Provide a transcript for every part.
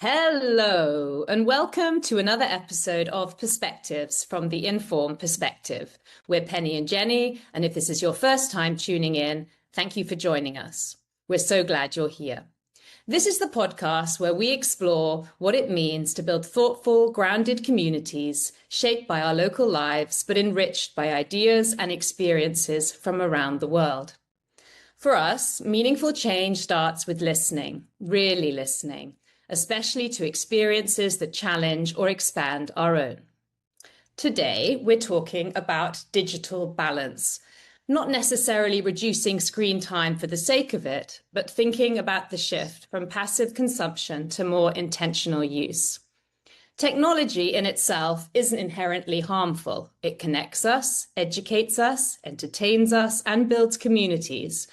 Hello, and welcome to another episode of Perspectives from the Informed Perspective. We're Penny and Jenny, and if this is your first time tuning in, thank you for joining us. We're so glad you're here. This is the podcast where we explore what it means to build thoughtful, grounded communities shaped by our local lives, but enriched by ideas and experiences from around the world. For us, meaningful change starts with listening, really listening, especially to experiences that challenge or expand our own. Today, we're talking about digital balance, not necessarily reducing screen time for the sake of it, but thinking about the shift from passive consumption to more intentional use. Technology in itself isn't inherently harmful. It connects us, educates us, entertains us, and builds communities.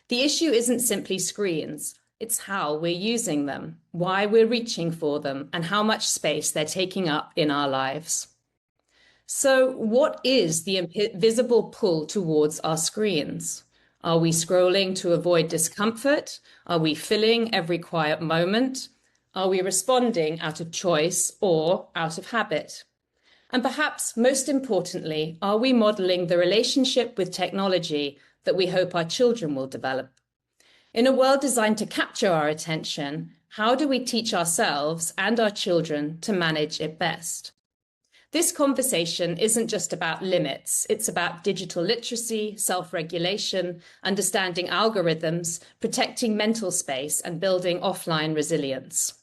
The issue isn't simply screens. It's how we're using them, why we're reaching for them, and how much space they're taking up in our lives. So, what is the invisible pull towards our screens? Are we scrolling to avoid discomfort? Are we filling every quiet moment? Are we responding out of choice or out of habit? And perhaps most importantly, are we modeling the relationship with technology that we hope our children will develop? In a world designed to capture our attention, how do we teach ourselves and our children to manage it best? This conversation isn't just about limits. It's about digital literacy, self-regulation, understanding algorithms, protecting mental space, and building offline resilience.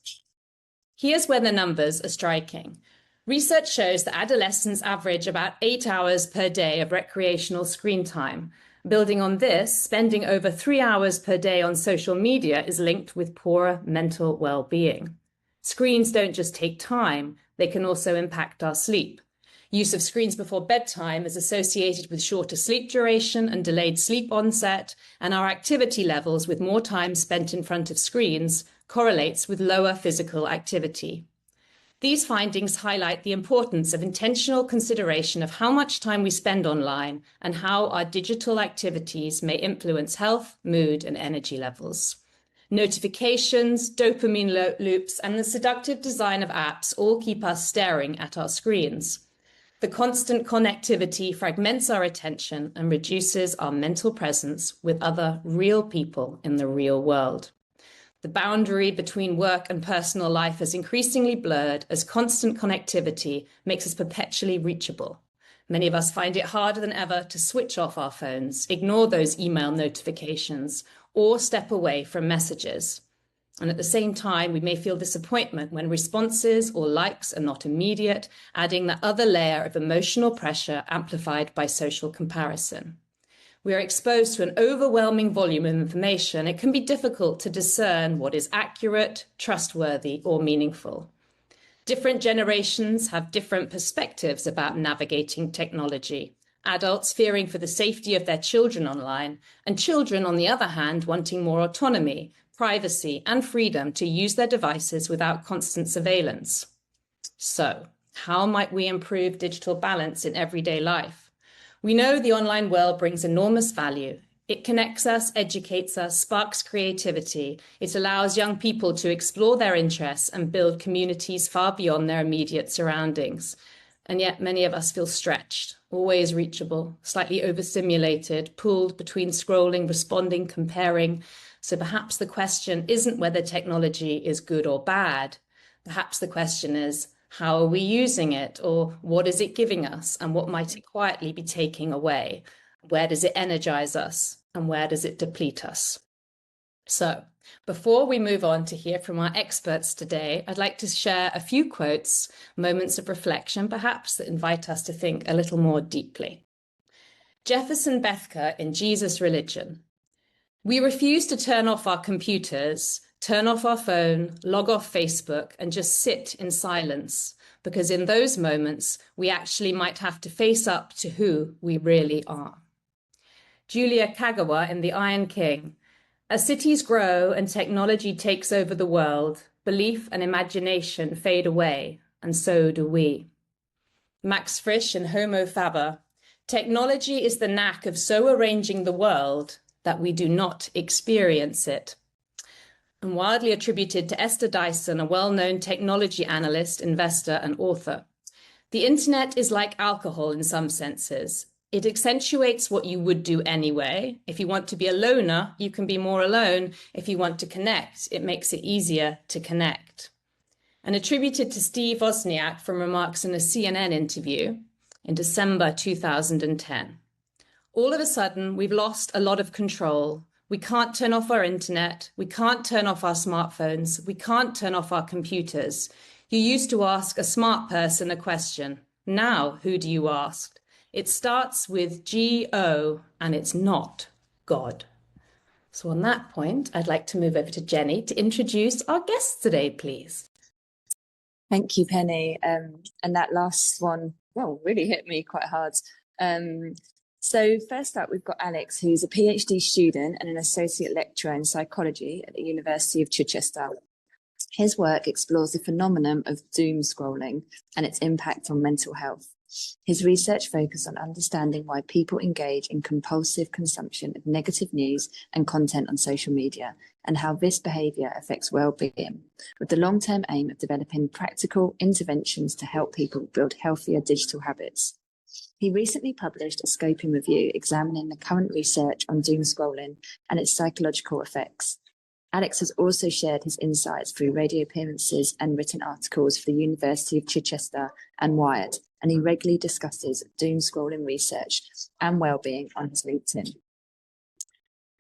Here's where the numbers are striking. Research shows that adolescents average about 8 hours per day of recreational screen time. Building on this, spending over 3 hours per day on social media is linked with poorer mental well-being. Screens don't just take time, they can also impact our sleep. Use of screens before bedtime is associated with shorter sleep duration and delayed sleep onset, and our activity levels with more time spent in front of screens correlates with lower physical activity. These findings highlight the importance of intentional consideration of how much time we spend online and how our digital activities may influence health, mood, and energy levels. Notifications, dopamine loops, and the seductive design of apps all keep us staring at our screens. The constant connectivity fragments our attention and reduces our mental presence with other real people in the real world. The boundary between work and personal life is increasingly blurred as constant connectivity makes us perpetually reachable. Many of us find it harder than ever to switch off our phones, ignore those email notifications, or step away from messages. And at the same time, we may feel disappointment when responses or likes are not immediate, adding that other layer of emotional pressure amplified by social comparison. We are exposed to an overwhelming volume of information. It can be difficult to discern what is accurate, trustworthy, or meaningful. Different generations have different perspectives about navigating technology. Adults fearing for the safety of their children online, and children, on the other hand, wanting more autonomy, privacy, and freedom to use their devices without constant surveillance. So, how might we improve digital balance in everyday life? We know the online world brings enormous value. It connects us, educates us, sparks creativity. It allows young people to explore their interests and build communities far beyond their immediate surroundings. And yet many of us feel stretched, always reachable, slightly overstimulated, pulled between scrolling, responding, comparing. So perhaps the question isn't whether technology is good or bad. Perhaps the question is, how are we using it, or what is it giving us, and what might it quietly be taking away? Where does it energize us, and where does it deplete us? So, before we move on to hear from our experts today, I'd like to share a few quotes, moments of reflection perhaps, that invite us to think a little more deeply. Jefferson Bethke in Jesus Religion. We refuse to turn off our computers, turn off our phone, log off Facebook, and just sit in silence, because in those moments, we actually might have to face up to who we really are. Julia Kagawa in The Iron King. As cities grow and technology takes over the world, belief and imagination fade away, and so do we. Max Frisch in Homo Faber. Technology is the knack of so arranging the world that we do not experience it. and widely attributed to Esther Dyson, a well-known technology analyst, investor, and author. The internet is like alcohol in some senses. It accentuates what you would do anyway. If you want to be a loner, you can be more alone. If you want to connect, it makes it easier to connect. And attributed to Steve Wozniak from remarks in a CNN interview in December 2010. All of a sudden, we've lost a lot of control. We can't turn off our internet. We can't turn off our smartphones. We can't turn off our computers. You used to ask a smart person a question. Now, who do you ask? It starts with G-O, and it's not God. So on that point, I'd like to move over to Jenny to introduce our guests today, please. Thank you, Penny. And that last one, well, really hit me quite hard. So first up, we've got Alex, who's a PhD student and an associate lecturer in psychology at the University of Chichester. His work explores the phenomenon of doom scrolling and its impact on mental health. His research focuses on understanding why people engage in compulsive consumption of negative news and content on social media, and how this behaviour affects well-being, with the long-term aim of developing practical interventions to help people build healthier digital habits. He recently published a scoping review examining the current research on doom scrolling and its psychological effects. Alex has also shared his insights through radio appearances and written articles for the University of Chichester and Wired, and he regularly discusses doom scrolling research and well-being on his LinkedIn.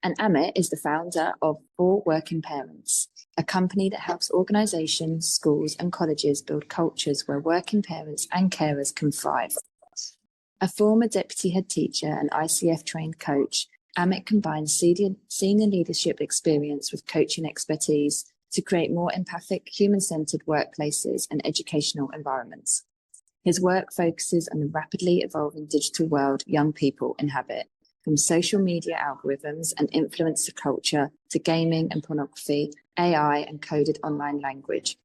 And Amit is the founder of For Working Parents, a company that helps organisations, schools and colleges build cultures where working parents and carers can thrive. A former deputy head teacher and ICF-trained coach, Amit combines senior leadership experience with coaching expertise to create more empathic, human-centred workplaces and educational environments. His work focuses on the rapidly evolving digital world young people inhabit, from social media algorithms and influencer culture to gaming and pornography, AI and coded online language,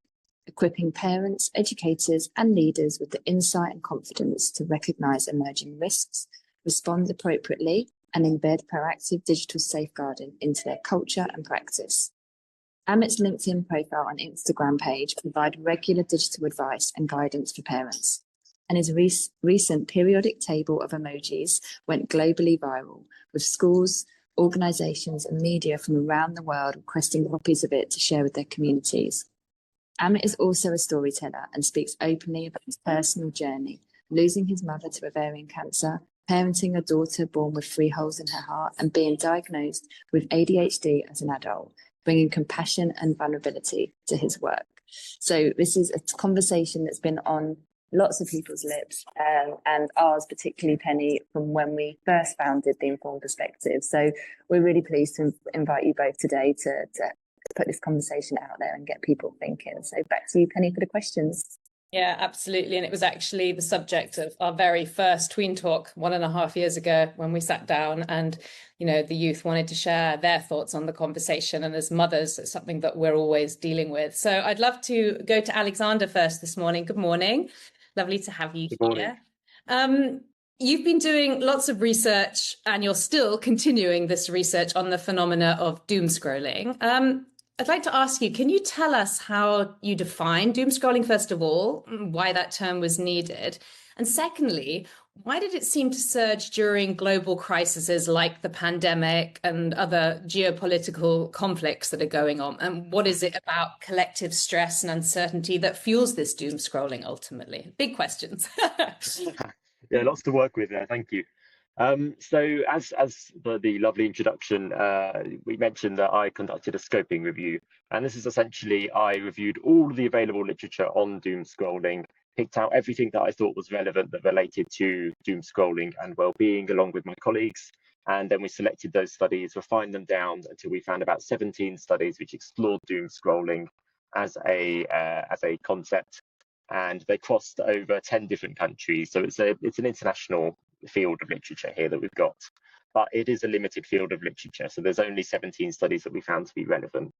equipping parents, educators and leaders with the insight and confidence to recognise emerging risks, respond appropriately and embed proactive digital safeguarding into their culture and practice. Amit's LinkedIn profile and Instagram page provide regular digital advice and guidance for parents, and his recent periodic table of emojis went globally viral, with schools, organisations and media from around the world requesting copies of it to share with their communities. Amit is also a storyteller and speaks openly about his personal journey, losing his mother to ovarian cancer, parenting a daughter born with 3 holes in her heart, and being diagnosed with ADHD as an adult, bringing compassion and vulnerability to his work. So this is a conversation that's been on lots of people's lips, and ours particularly, Penny, from when we first founded the Informed Perspective. So we're really pleased to invite you both today to put this conversation out there and get people thinking. So back to you, Penny, for the questions. Yeah, absolutely. And it was actually the subject of our very first Tween Talk 1.5 years ago when we sat down and, you know, the youth wanted to share their thoughts on the conversation. And as mothers, it's something that we're always dealing with. So I'd love to go to Alexander first this morning. Good morning. Lovely to have you here. You've been doing lots of research and you're still continuing this research on the phenomena of doom scrolling. I'd like to ask you, can you tell us how you define doom scrolling, first of all, why that term was needed? And secondly, why did it seem to surge during global crises like the pandemic and other geopolitical conflicts that are going on? And what is it about collective stress and uncertainty that fuels this doom scrolling ultimately? Big questions. Yeah, lots to work with there. Thank you. So as the lovely introduction, we mentioned that I conducted a scoping review, and this is essentially I reviewed all of the available literature on doom scrolling, picked out everything that I thought was relevant that related to doom scrolling and well-being along with my colleagues, and then we selected those studies, refined them down until we found about 17 studies which explored doom scrolling as a concept, and they crossed over 10 different countries. So it's an international field of literature here that we've got, but it is a limited field of literature. So there's only 17 studies that we found to be relevant.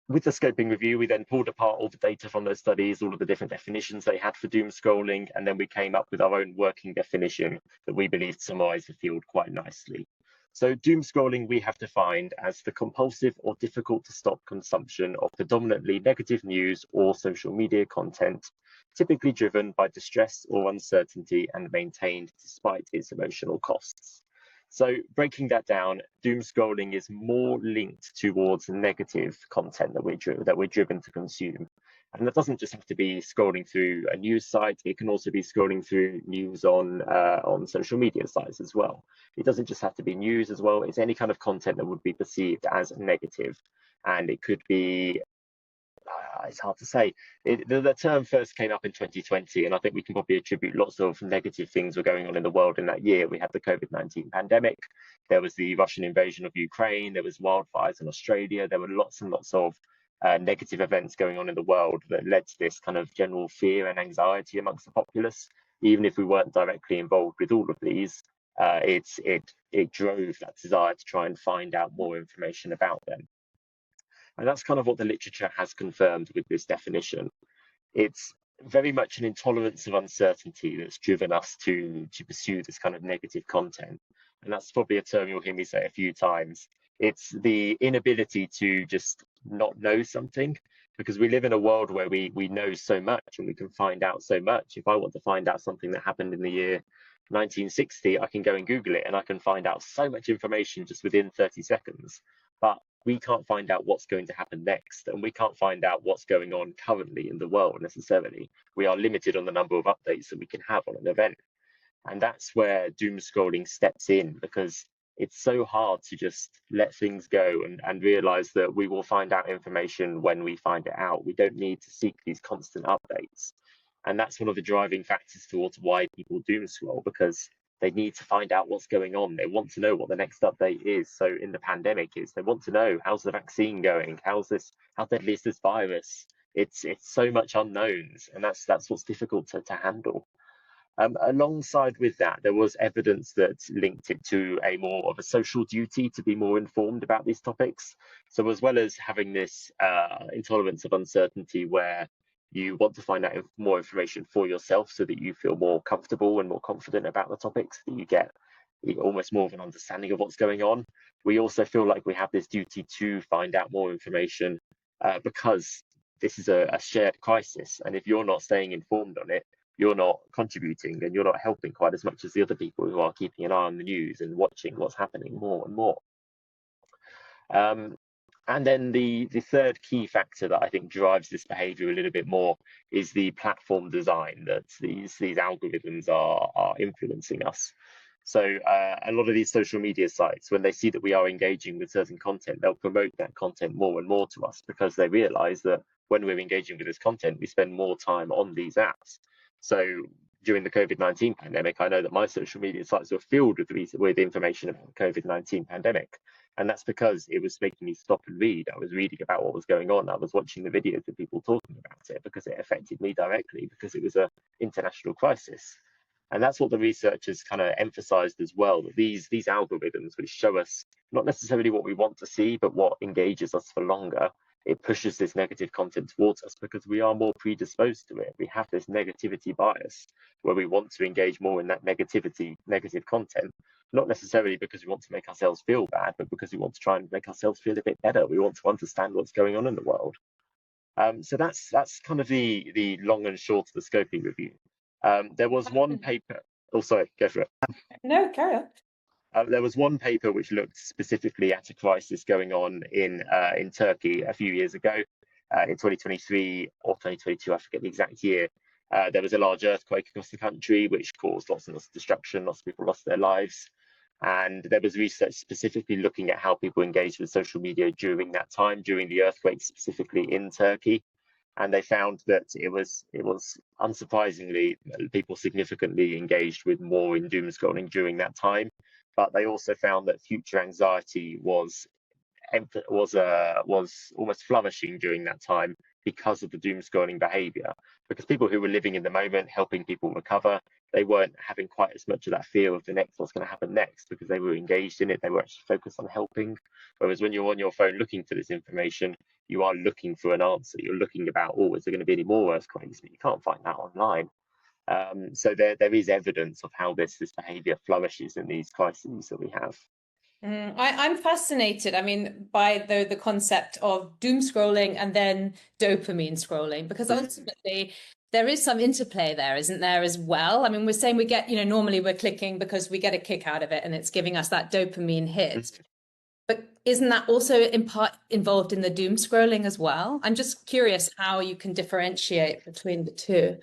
With the scoping review, we then pulled apart all the data from those studies, all of the different definitions they had for doom scrolling, and then we came up with our own working definition that we believed summarised the field quite nicely. So doom scrolling we have defined as the compulsive or difficult to stop consumption of predominantly negative news or social media content, typically driven by distress or uncertainty and maintained despite its emotional costs. So breaking that down, doom scrolling is more linked towards negative content that we're driven to consume. And that doesn't just have to be scrolling through a news site. It can also be scrolling through news on social media sites as well. It doesn't just have to be news as well. It's any kind of content that would be perceived as negative. And it could be, it's hard to say. The term first came up in 2020, and I think we can probably attribute lots of negative things were going on in the world in that year. We had the COVID-19 pandemic. There was the Russian invasion of Ukraine. There was wildfires in Australia. There were lots and lots of negative events going on in the world that led to this kind of general fear and anxiety amongst the populace. Even if we weren't directly involved with all of these, it drove that desire to try and find out more information about them. And that's kind of what the literature has confirmed with this definition. It's very much an intolerance of uncertainty that's driven us to pursue this kind of negative content. And that's probably a term you'll hear me say a few times. It's the inability to just not know something, because we live in a world where we know so much and we can find out so much. If I want to find out something that happened in the year 1960, I can go and Google it and I can find out so much information just within 30 seconds. But we can't find out what's going to happen next, and we can't find out what's going on currently in the world necessarily. We are limited on the number of updates that we can have on an event. And that's where doom scrolling steps in, because it's so hard to just let things go and realize that we will find out information when we find it out. We don't need to seek these constant updates. And that's one of the driving factors towards why people doom scroll, because they need to find out what's going on. They want to know what the next update is. So in the pandemic is, they want to know, how's the vaccine going? How deadly is this virus? It's so much unknowns, and that's what's difficult to handle. Alongside with that, there was evidence that linked it to a more of a social duty to be more informed about these topics. So as well as having this intolerance of uncertainty where you want to find out more information for yourself so that you feel more comfortable and more confident about the topics, that you get almost more of an understanding of what's going on, we also feel like we have this duty to find out more information because this is a shared crisis. And if you're not staying informed on it, you're not contributing and you're not helping quite as much as the other people who are keeping an eye on the news and watching what's happening more and more. And then the third key factor that I think drives this behavior a little bit more is the platform design that these algorithms are influencing us. So a lot of these social media sites, when they see that we are engaging with certain content, they'll promote that content more and more to us, because they realize that when we're engaging with this content, we spend more time on these apps. So during the COVID-19 pandemic, I know that my social media sites were filled with information about the COVID-19 pandemic. And that's because it was making me stop and read. I was reading about what was going on. I was watching the videos of people talking about it because it affected me directly, because it was an international crisis. And that's what the researchers kind of emphasized as well, that these algorithms, which show us not necessarily what we want to see, but what engages us for longer, it pushes this negative content towards us because we are more predisposed to it. We have this negativity bias where we want to engage more in that negative content, not necessarily because we want to make ourselves feel bad, but because we want to try and make ourselves feel a bit better. We want to understand what's going on in the world. So that's kind of the long and short of the scoping review. There was one paper. Oh, sorry, go for it. No, carry on. There was one paper which looked specifically at a crisis going on in Turkey a few years ago, in 2023 or 2022, I forget the exact year. There was a large earthquake across the country which caused lots and lots of destruction. Lots of people lost their lives. And there was research specifically looking at how people engaged with social media during that time, during the earthquake, specifically in Turkey. And they found that it was unsurprisingly, people significantly engaged with more in doom scrolling during that time. But they also found that future anxiety was almost flourishing during that time because of the doom scrolling behavior. Because people who were living in the moment, helping people recover, they weren't having quite as much of that fear of what's going to happen next, because they were engaged in it. They were actually focused on helping. Whereas when you're on your phone looking for this information, you are looking for an answer. You're looking about, is there going to be any more earthquakes? But you can't find that online. So there is evidence of how this behavior flourishes in these crises that we have. I'm fascinated, I mean, by the concept of doom scrolling and then dopamine scrolling, because ultimately there is some interplay there, isn't there, as well? I mean, we're saying we get, normally we're clicking because we get a kick out of it and it's giving us that dopamine hit. But isn't that also in part involved in the doom scrolling as well? I'm just curious how you can differentiate between the two.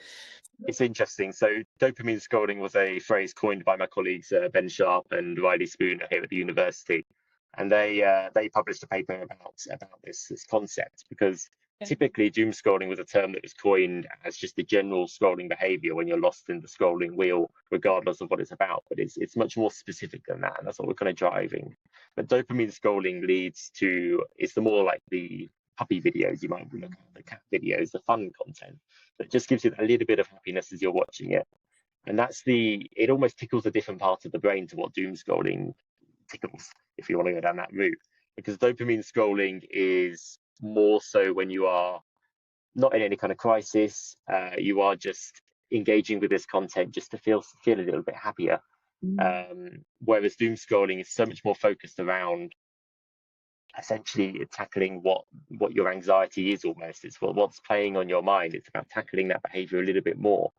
It's interesting. So dopamine scrolling was a phrase coined by my colleagues Ben Sharpe and Riley Spooner here at the university, and they published a paper about this concept, because typically doom scrolling was a term that was coined as just the general scrolling behavior when you're lost in the scrolling wheel, regardless of what it's about. But it's much more specific than that, and that's what we're kind of driving. But dopamine scrolling leads to, it's the more like the puppy videos you might look at, the cat videos, the fun content that just gives you a little bit of happiness as you're watching it. And it almost tickles a different part of the brain to what doom scrolling tickles, if you want to go down that route. Because dopamine scrolling is more so when you are not in any kind of crisis, you are just engaging with this content just to feel a little bit happier. Whereas doom scrolling is so much more focused around essentially tackling what your anxiety is. Almost, it's what's playing on your mind. It's about tackling that behavior a little bit more.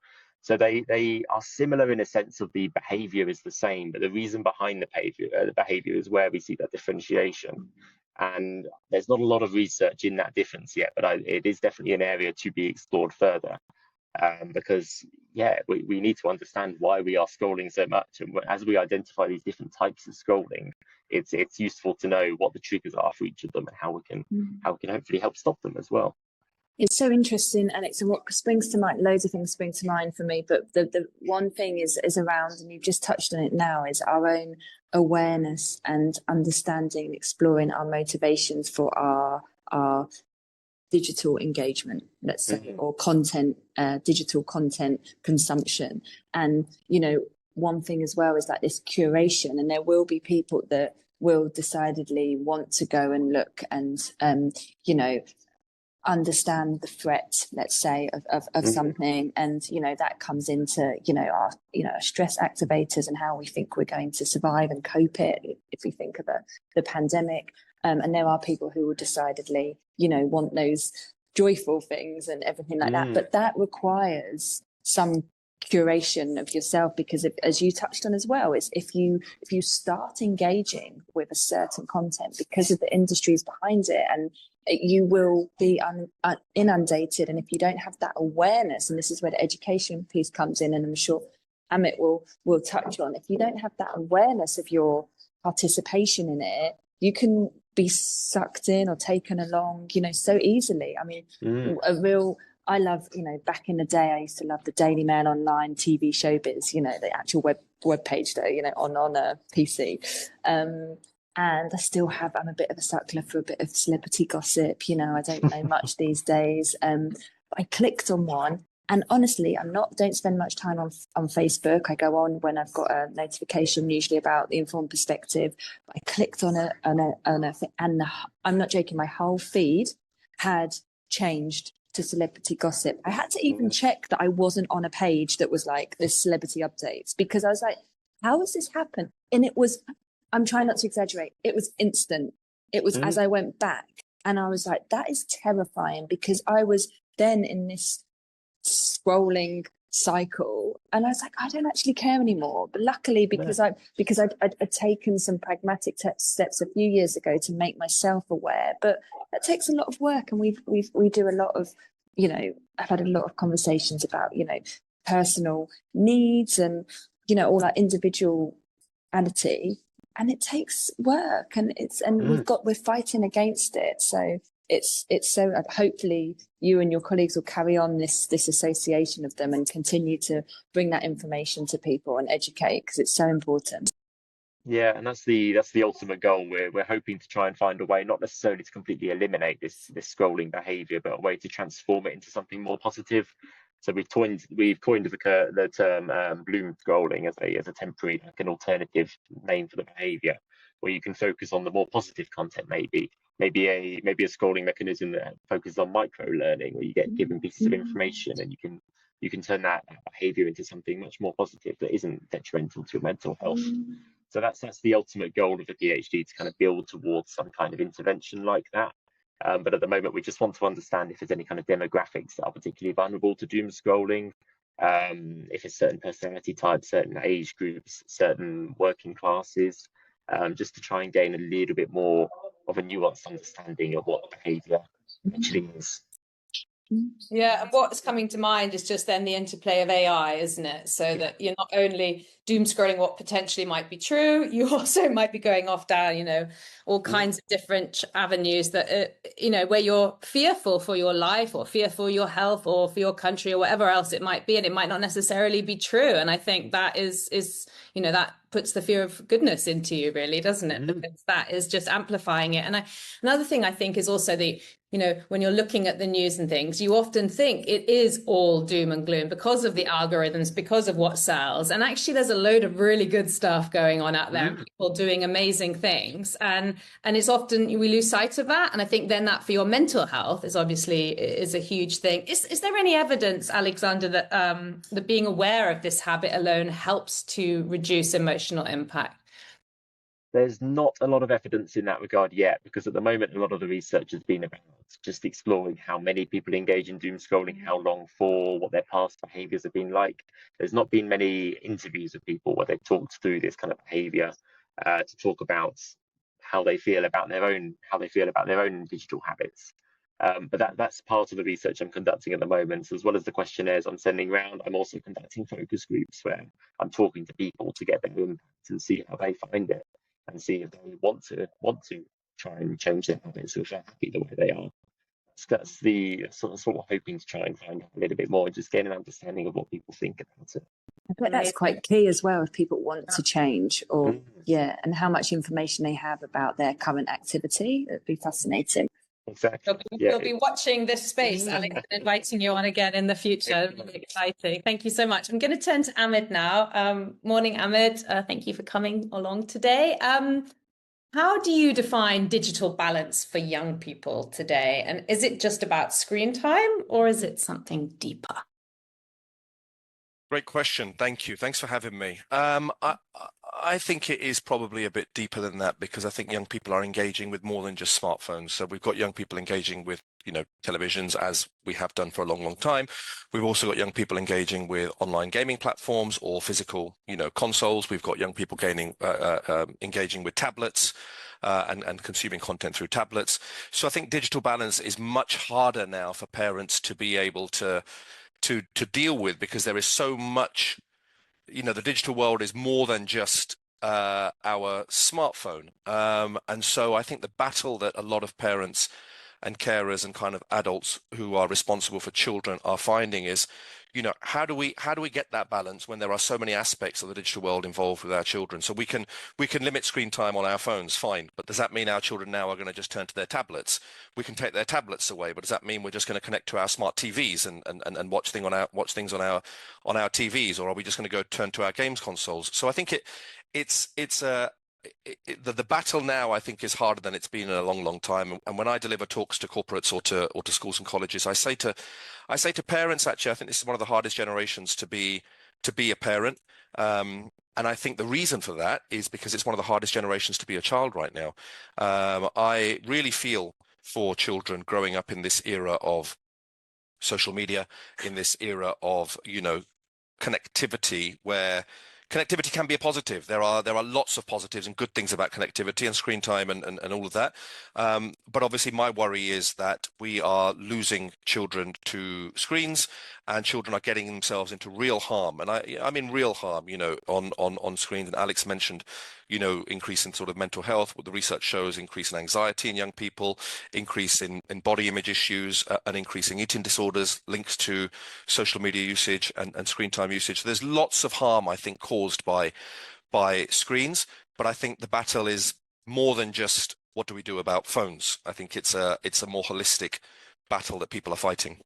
So they are similar in a sense of the behavior is the same, but the reason behind the behavior is where we see that differentiation. And there's not a lot of research in that difference yet, but it is definitely an area to be explored further. Because we need to understand why we are scrolling so much, and as we identify these different types of scrolling, it's useful to know what the triggers are for each of them and how we can hopefully help stop them as well. It's so interesting, Alex, and what springs to mind, loads of things spring to mind for me, but the one thing is around, and you've just touched on it now, is our own awareness and understanding and exploring our motivations for our digital engagement, let's say, or content, digital content consumption. And, one thing as well is like this curation, and there will be people that will decidedly want to go and look and, understand the threat, let's say, of something. And, that comes into, our, stress activators and how we think we're going to survive and cope it if we think of the pandemic. And there are people who will decidedly, want those joyful things and everything like that. But that requires some curation of yourself, because as you touched on as well, is if you start engaging with a certain content because of the industries behind it, and you will be inundated. And if you don't have that awareness, and this is where the education piece comes in, and I'm sure Amit will touch on, if you don't have that awareness of your participation in it, you can be sucked in or taken along, so easily. I mean, I love, back in the day, I used to love the Daily Mail Online, TV Showbiz, the actual web page though, on a PC. And I still have, I'm a bit of a suckler for a bit of celebrity gossip. I don't know much these days. But I clicked on one, and honestly, don't spend much time on Facebook. I go on when I've got a notification, usually about the Informed Perspective. But I clicked on a thing, and I'm not joking, my whole feed had changed to celebrity gossip. I had to even check that I wasn't on a page that was like this celebrity updates, because I was like, how has this happened? And it was, I'm trying not to exaggerate, it was instant. It was as I went back, and I was like, that is terrifying, because I was then in this scrolling cycle, and I was like, I don't actually care anymore. But luckily, because I'd taken some pragmatic steps a few years ago to make myself aware. But that takes a lot of work, and we do a lot of, I've had a lot of conversations about, personal needs and, all that individuality, and it takes work, and we're fighting against it. So it's so hopefully you and your colleagues will carry on this association of them and continue to bring that information to people and educate, because it's so important. Yeah, and that's the ultimate goal. We're hoping to try and find a way, not necessarily to completely eliminate this scrolling behavior, but a way to transform it into something more positive. So we've coined the term bloom scrolling as a temporary, like an alternative name for the behavior, where you can focus on the more positive content, maybe a scrolling mechanism that focuses on micro learning, where you get given pieces of information and you can turn that behavior into something much more positive that isn't detrimental to your mental health. So that's the ultimate goal of a PhD, to kind of build towards some kind of intervention like that. But at the moment, we just want to understand if there's any kind of demographics that are particularly vulnerable to doom scrolling, if it's certain personality types, certain age groups, certain working classes, just to try and gain a little bit more of a nuanced understanding of what behaviour actually is. Yeah, and what's coming to mind is just then the interplay of AI, isn't it? So that you're not only doom scrolling what potentially might be true, you also might be going off down, all kinds of different avenues that, where you're fearful for your life or fearful for your health or for your country or whatever else it might be, and it might not necessarily be true. And I think that is that puts the fear of goodness into you, really, doesn't it? Because that is just amplifying it. And another thing I think is also when you're looking at the news and things, you often think it is all doom and gloom because of the algorithms, because of what sells. And actually, there's a load of really good stuff going on out there, and people doing amazing things. And it's often we lose sight of that. And I think then that for your mental health is a huge thing. Is there any evidence, Alexander, that being aware of this habit alone helps to reduce emotional impact? There's not a lot of evidence in that regard yet, because at the moment, a lot of the research has been about just exploring how many people engage in doom scrolling, how long for, what their past behaviors have been like. There's not been many interviews of people where they've talked through this kind of behavior to talk about how they feel about their own digital habits. But that's part of the research I'm conducting at the moment. So as well as the questionnaires I'm sending around, I'm also conducting focus groups where I'm talking to people to get their impact and see how they find it, and see if they want to try and change their habits, or if they're happy the way they are. That's the sort of hoping to try and find out a little bit more and just get an understanding of what people think about it. I bet that's quite key as well, if people want to change, or and how much information they have about their current activity. It'd be fascinating. Exactly. We'll be watching this space, Alex, and inviting you on again in the future. Really exciting. Thank you so much. I'm going to turn to Amit now. Morning, Amit. Thank you for coming along today. How do you define digital balance for young people today? And is it just about screen time, or is it something deeper? Great question. Thank you. Thanks for having me. I think it is probably a bit deeper than that, because I think young people are engaging with more than just smartphones. So we've got young people engaging with, televisions, as we have done for a long, long time. We've also got young people engaging with online gaming platforms or physical, consoles. We've got young people engaging with tablets and consuming content through tablets. So I think digital balance is much harder now for parents to be able to deal with, because there is so much, the digital world is more than just our smartphone. And so I think the battle that a lot of parents and carers and kind of adults who are responsible for children are finding is, how do we get that balance when there are so many aspects of the digital world involved with our children? So we can limit screen time on our phones, fine, but does that mean our children now are going to just turn to their tablets? We can take their tablets away, but does that mean we're just going to connect to our smart TVs and watch things on our TVs, or are we just going to go turn to our games consoles? So I think the battle now, I think, is harder than it's been in a long, long time. And when I deliver talks to corporates or to schools and colleges, I say to parents, actually, I think this is one of the hardest generations to be a parent. And I think the reason for that is because it's one of the hardest generations to be a child right now. I really feel for children growing up in this era of social media, in this era of, connectivity, where connectivity can be a positive. There are lots of positives and good things about connectivity and screen time and all of that. But obviously my worry is that we are losing children to screens, and children are getting themselves into real harm. And I mean real harm, on screens. And Alex mentioned, increase in sort of mental health. What the research shows, increase in anxiety in young people, increase in body image issues, an increase in eating disorders, links to social media usage and screen time usage. So there's lots of harm, I think, caused by screens. But I think the battle is more than just what do we do about phones. I think it's a more holistic battle that people are fighting.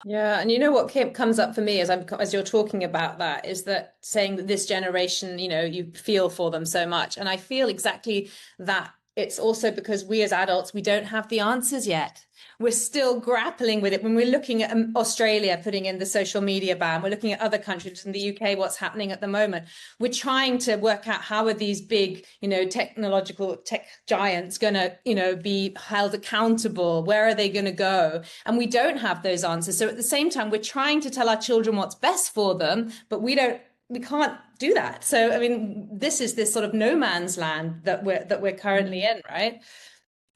Yeah, and what comes up for me as you're talking about that is that saying that this generation, you feel for them so much, and I feel exactly that it's also because we as adults, we don't have the answers yet. We're still grappling with it. When we're looking at Australia putting in the social media ban, we're looking at other countries in the UK, what's happening at the moment. We're trying to work out how are these big, technological tech giants going to, be held accountable? Where are they going to go? And we don't have those answers. So at the same time, we're trying to tell our children what's best for them, but we can't do that. So, I mean, this is this sort of no man's land that we're currently in, right?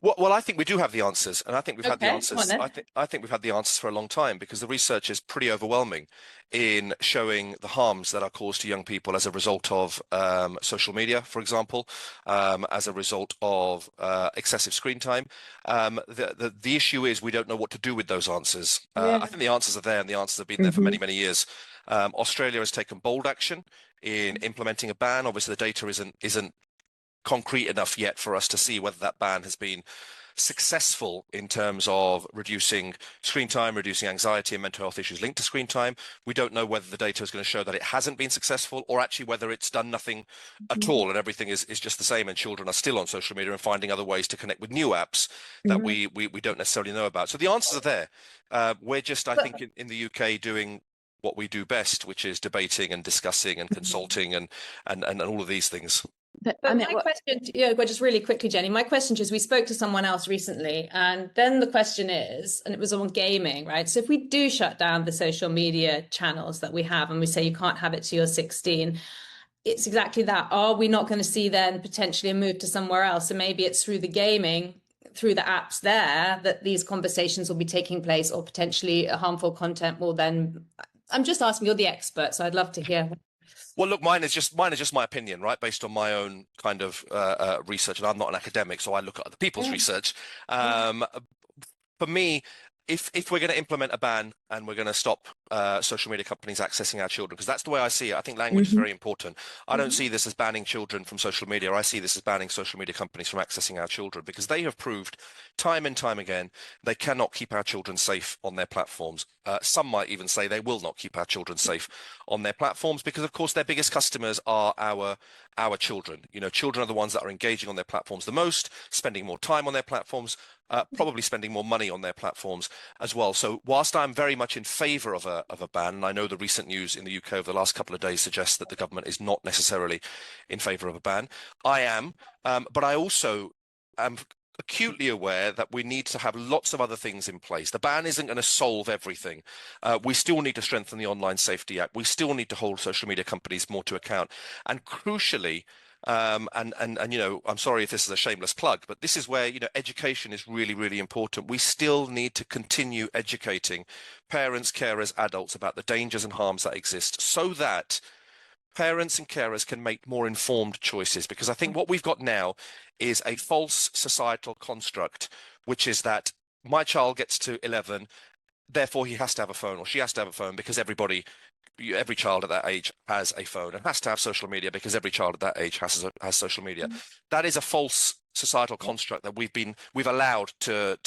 Well, I think we do have the answers, and I think we've had the Okay, answers. come on then. I think we've had the answers for a long time, because the research is pretty overwhelming in showing the harms that are caused to young people as a result of social media, for example, as a result of excessive screen time. The issue is we don't know what to do with those answers. Yeah. I think the answers are there, and the answers have been there for many, many years. Australia has taken bold action in implementing a ban. Obviously, the data isn't concrete enough yet for us to see whether that ban has been successful in terms of reducing screen time, reducing anxiety and mental health issues linked to screen time. We don't know whether the data is going to show that it hasn't been successful, or actually whether it's done nothing at all and everything is just the same, and children are still on social media and finding other ways to connect with new apps that we don't necessarily know about. So the answers are there. We're just, I think, in the UK doing what we do best, which is debating and discussing and consulting and all of these things. But my question, just really quickly, Jenny, my question is, we spoke to someone else recently, and then the question is, and it was on gaming, right? So if we do shut down the social media channels that we have, and we say you can't have it till you're 16, it's exactly that. Are we not going to see then potentially a move to somewhere else? And maybe it's through the gaming, through the apps there, that these conversations will be taking place, or potentially harmful content will then... I'm just asking, you're the expert, so I'd love to hear. Well, look, mine is just my opinion, right, based on my own kind of research, and I'm not an academic, so I look at other people's research. For me, if we're going to implement a ban and we're going to stop social media companies accessing our children, because that's the way I see it. I think language is very important. I don't see this as banning children from social media. I see this as banning social media companies from accessing our children, because they have proved time and time again they cannot keep our children safe on their platforms. Some might even say they will not keep our children safe on their platforms, because of course their biggest customers are our children. Children are the ones that are engaging on their platforms the most, spending more time on their platforms, probably spending more money on their platforms as well. So whilst I'm very much in favour of a ban, and I know the recent news in the UK over the last couple of days suggests that the government is not necessarily in favour of a ban, I am, but I also am acutely aware that we need to have lots of other things in place. The ban isn't going to solve everything. We still need to strengthen the Online Safety Act. We still need to hold social media companies more to account. And crucially, I'm sorry if this is a shameless plug, but this is where, education is really, really important. We still need to continue educating parents, carers, adults about the dangers and harms that exist, so that parents and carers can make more informed choices. Because I think what we've got now is a false societal construct, which is that my child gets to 11, therefore he has to have a phone, or she has to have a phone, because every child at that age has a phone, and has to have social media because every child at that age has social media. That is a false societal construct that we've allowed to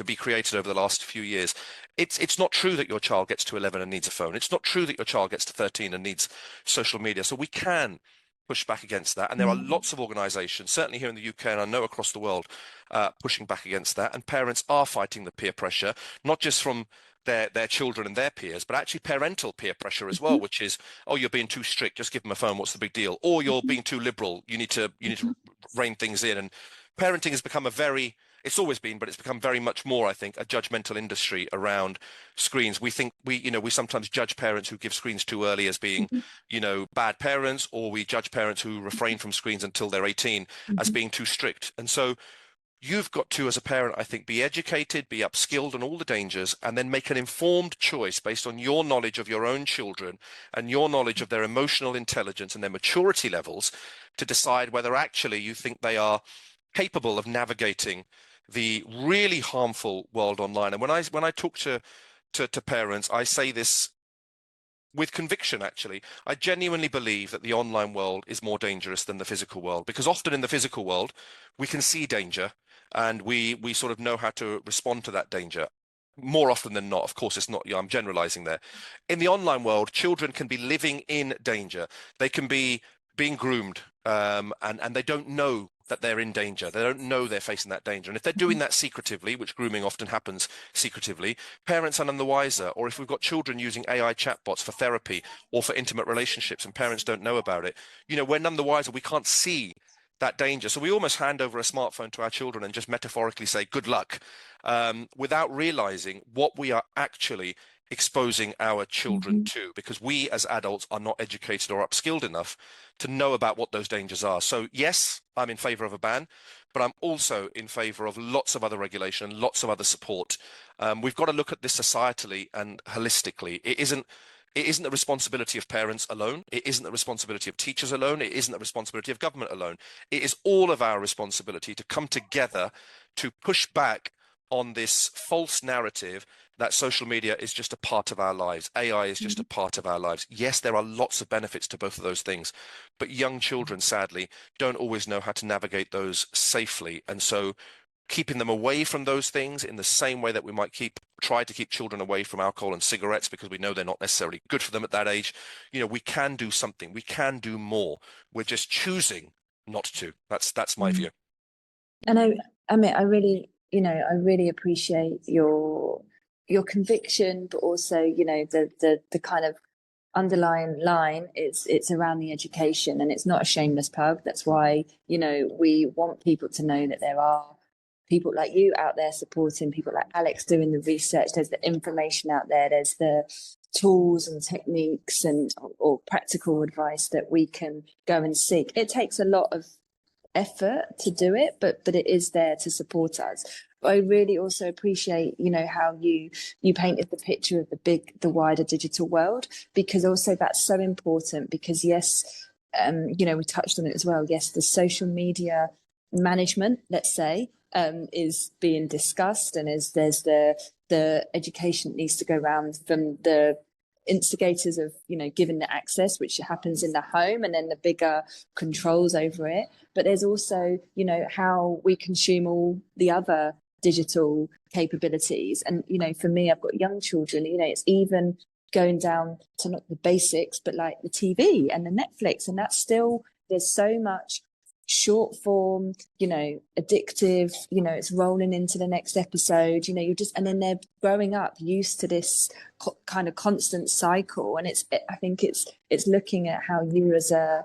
be created over the last few years. It's not true that your child gets to 11 and needs a phone. It's not true that your child gets to 13 and needs social media. So we can push back against that, and there are lots of organizations, certainly here in the UK and I know across the world, pushing back against that. And parents are fighting the peer pressure, not just from their children and their peers, but actually parental peer pressure as well, which is, oh, you're being too strict, just give them a phone, what's the big deal? Or you're being too liberal, you need to rein things in. And parenting has become it's always been, but it's become very much more, I think, a judgmental industry around screens. We think we sometimes judge parents who give screens too early as being, bad parents, or we judge parents who refrain from screens until they're 18 as being too strict. And so you've got to, as a parent, I think, be educated, be upskilled on all the dangers, and then make an informed choice based on your knowledge of your own children and your knowledge of their emotional intelligence and their maturity levels, to decide whether actually you think they are capable of navigating the really harmful world online. And when I talk to parents, I say this with conviction, actually. I genuinely believe that the online world is more dangerous than the physical world, because often in the physical world, we can see danger and we sort of know how to respond to that danger. More often than not, of course, it's not, I'm generalizing there. In the online world, children can be living in danger. They can be being groomed, and they don't know that they're in danger. They don't know they're facing that danger. And if they're doing that secretively, which grooming often happens secretively, parents are none the wiser. Or if we've got children using AI chatbots for therapy or for intimate relationships and parents don't know about it, we're none the wiser. We can't see that danger. So we almost hand over a smartphone to our children and just metaphorically say, good luck, without realizing what we are actually exposing our children to, because we as adults are not educated or upskilled enough to know about what those dangers are. So yes, I'm in favor of a ban, but I'm also in favor of lots of other regulation, lots of other support. We've got to look at this societally and holistically. It isn't the responsibility of parents alone. It isn't the responsibility of teachers alone. It isn't the responsibility of government alone. It is all of our responsibility to come together to push back on this false narrative that social media is just a part of our lives. AI is just a part of our lives. Yes, there are lots of benefits to both of those things, but young children, sadly, don't always know how to navigate those safely. And so keeping them away from those things in the same way that we might try to keep children away from alcohol and cigarettes because we know they're not necessarily good for them at that age, we can do something. We can do more. We're just choosing not to. That's my view. And I mean, I really appreciate your conviction, but also, the kind of underlying line it's around the education, and it's not a shameless plug. That's why, we want people to know that there are people like you out there supporting, people like Alex doing the research. There's the information out there. There's the tools and techniques or practical advice that we can go and seek. It takes a lot of effort to do it, but it is there to support us. I really also appreciate, how you painted the picture of the wider digital world, because also that's so important. Because yes, we touched on it as well. Yes, the social media management, let's say, is being discussed, and there's the education that needs to go around from the instigators of, giving the access, which happens in the home, and then the bigger controls over it. But there's also, how we consume all the other digital capabilities. And, for me, I've got young children, it's even going down to not the basics, but like the TV and the Netflix. And that's still, there's so much short form, addictive, it's rolling into the next episode, and then they're growing up used to this kind of constant cycle. And I think it's looking at how you as a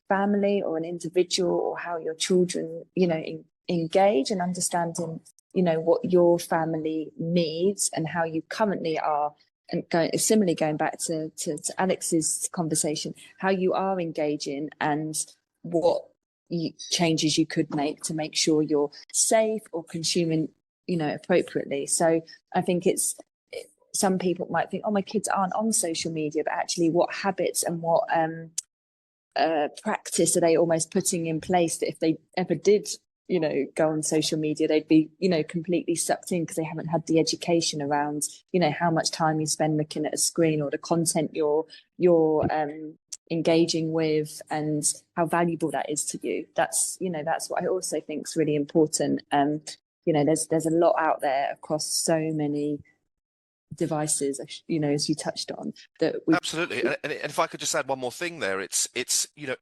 family or an individual, or how your children, engage, and understanding, what your family needs and how you currently are. And similarly, going back to Alex's conversation, how you are engaging and what changes you could make to make sure you're safe or consuming, appropriately. So I think some people might think, oh, my kids aren't on social media, but actually what habits and what practice are they almost putting in place that if they ever did, go on social media, they'd be, completely sucked in, because they haven't had the education around, how much time you spend looking at a screen, or the content you're engaging with, and how valuable that is to you. That's what I also think is really important. There's a lot out there across so many devices, as you touched on, that we absolutely. And if I could just add one more thing there, it's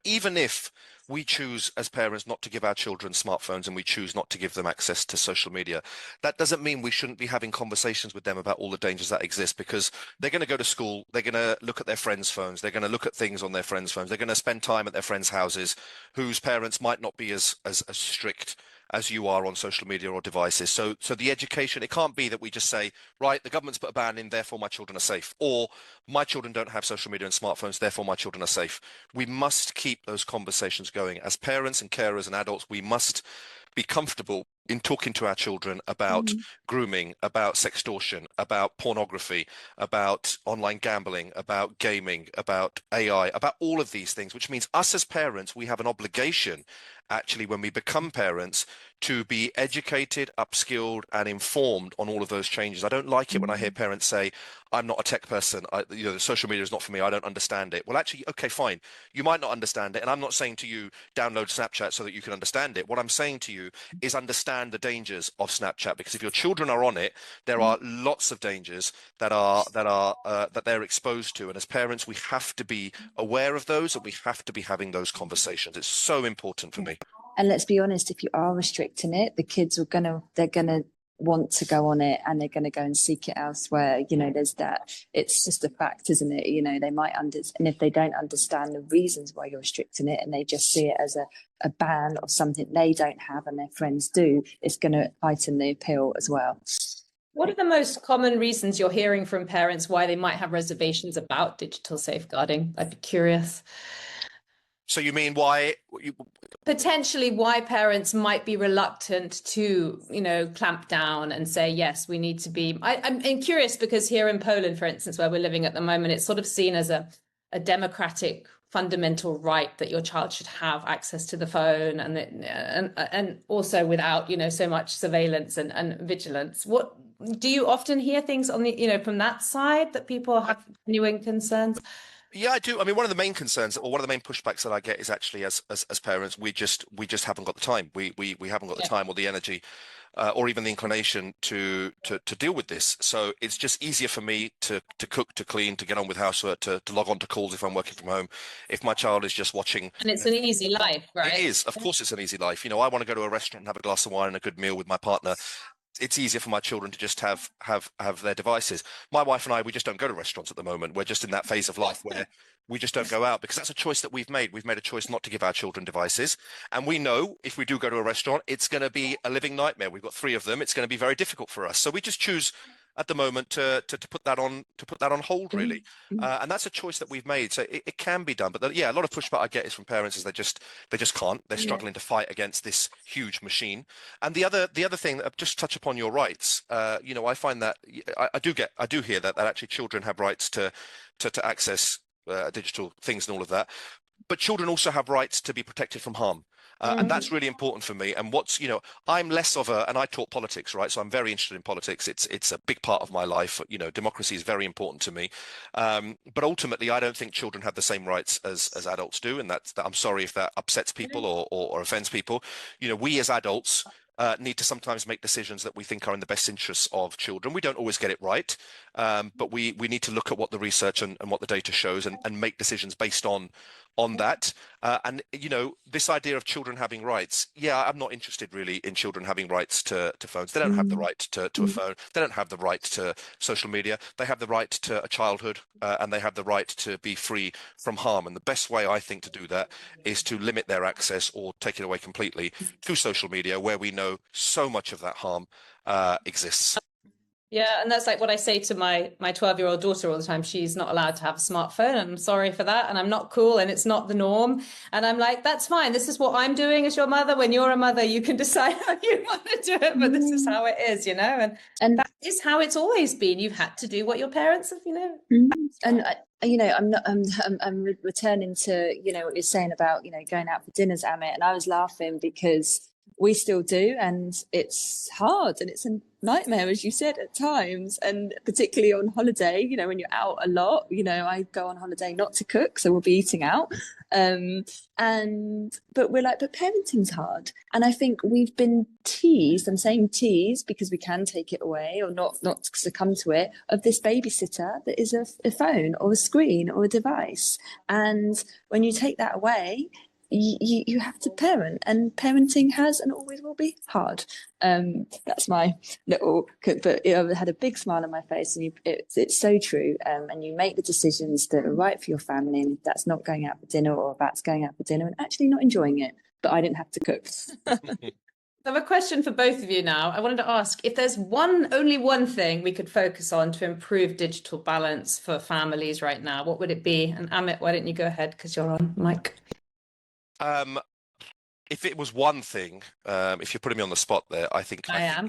even if we choose as parents not to give our children smartphones, and we choose not to give them access to social media, that doesn't mean we shouldn't be having conversations with them about all the dangers that exist, because they're going to go to school, they're going to look at their friends' phones, they're going to look at things on their friends' phones, they're going to spend time at their friends' houses whose parents might not be as strict as you are on social media or devices. So the education, it can't be that we just say, right, the government's put a ban in, therefore my children are safe, or my children don't have social media and smartphones, therefore my children are safe. We must keep those conversations going. As parents and carers and adults, we must be comfortable in talking to our children about grooming, about sextortion, about pornography, about online gambling, about gaming, about AI, about all of these things, which means us as parents, we have an obligation actually, when we become parents, to be educated, upskilled, and informed on all of those changes. I don't like it when I hear parents say, I'm not a tech person. Social media is not for me. I don't understand it. Well, actually, okay, fine. You might not understand it. And I'm not saying to you, download Snapchat so that you can understand it. What I'm saying to you is understand the dangers of Snapchat, because if your children are on it, there are lots of dangers that they're exposed to. And as parents, we have to be aware of those, and we have to be having those conversations. It's so important for me. And let's be honest, if you are restricting it, the kids they're gonna want to go on it, and they're gonna go and seek it elsewhere. There's that. It's just a fact, isn't it? They might and if they don't understand the reasons why you're restricting it, and they just see it as a ban of something they don't have and their friends do, it's gonna heighten the appeal as well. What are the most common reasons you're hearing from parents why they might have reservations about digital safeguarding? I'd be curious. So you mean why? Potentially why parents might be reluctant to, clamp down and say, yes, we need to be. I'm curious because here in Poland, for instance, where we're living at the moment, it's sort of seen as a democratic fundamental right that your child should have access to the phone, and also without, so much surveillance and vigilance. What do you often hear things on the, from that side, that people have genuine concerns? Yeah, I do. I mean, one of the main concerns, or one of the main pushbacks that I get, is actually as parents, we just haven't got the time. We haven't got the time or the energy, or even the inclination to deal with this. So it's just easier for me to cook, to clean, to get on with housework, to log on to calls if I'm working from home. If my child is just watching, and it's an easy life, right? It is, of course, it's an easy life. I want to go to a restaurant and have a glass of wine and a good meal with my partner. It's easier for my children to just have their devices. My wife and I, we just don't go to restaurants at the moment. We're just in that phase of life where we just don't go out, because that's a choice that we've made. We've made a choice not to give our children devices. And we know if we do go to a restaurant, it's going to be a living nightmare. We've got 3 of them. It's going to be very difficult for us. So we just choose at the moment to put that on hold, really. And that's a choice that we've made. So it can be done. But a lot of pushback I get is from parents is they just can't. They're struggling to fight against this huge machine. And the other thing, just touch upon your rights. I find that I do hear that actually children have rights to access digital things and all of that. But children also have rights to be protected from harm. And that's really important for me. And I'm less of and I taught politics, right? So I'm very interested in politics. It's a big part of my life. Democracy is very important to me. But ultimately, I don't think children have the same rights as adults do. And I'm sorry if that upsets people or offends people. We as adults need to sometimes make decisions that we think are in the best interests of children. We don't always get it right, but we need to look at what the research and what the data shows and make decisions based on that. And this idea of children having rights, I'm not interested really in children having rights to phones. They don't have the right to a phone. They don't have the right to social media. They have the right to a childhood, and they have the right to be free from harm. And the best way, I think, to do that is to limit their access or take it away completely to social media, where we know so much of that harm exists. Yeah, and that's like what I say to my 12-year-old daughter all the time. She's not allowed to have a smartphone. I'm sorry for that. And I'm not cool, and it's not the norm. And I'm like, that's fine. This is what I'm doing as your mother. When you're a mother, you can decide how you want to do it, but this is how it is, and that is how it's always been. You've had to do what your parents have, And I'm returning to what you're saying about going out for dinners, Amit, and I was laughing because we still do, and it's hard and it's a nightmare, as you said, at times, and particularly on holiday, when you're out a lot. I go on holiday not to cook, so we'll be eating out, but we're like, but parenting's hard, and I think we've been teased, I'm saying teased because we can take it away or not succumb to it, of this babysitter that is a phone or a screen or a device. And when you take that away, you have to parent, and parenting has and always will be hard. That's my little, but I had a big smile on my face, and it's so true. And you make the decisions that are right for your family, and if that's not going out for dinner, or that's going out for dinner and actually not enjoying it, but I didn't have to cook. I have a question for both of you now. I wanted to ask if there's only one thing we could focus on to improve digital balance for families right now, what would it be? And Amit, why don't you go ahead, because you're on mic. If it was one thing, if you're putting me on the spot there, I think a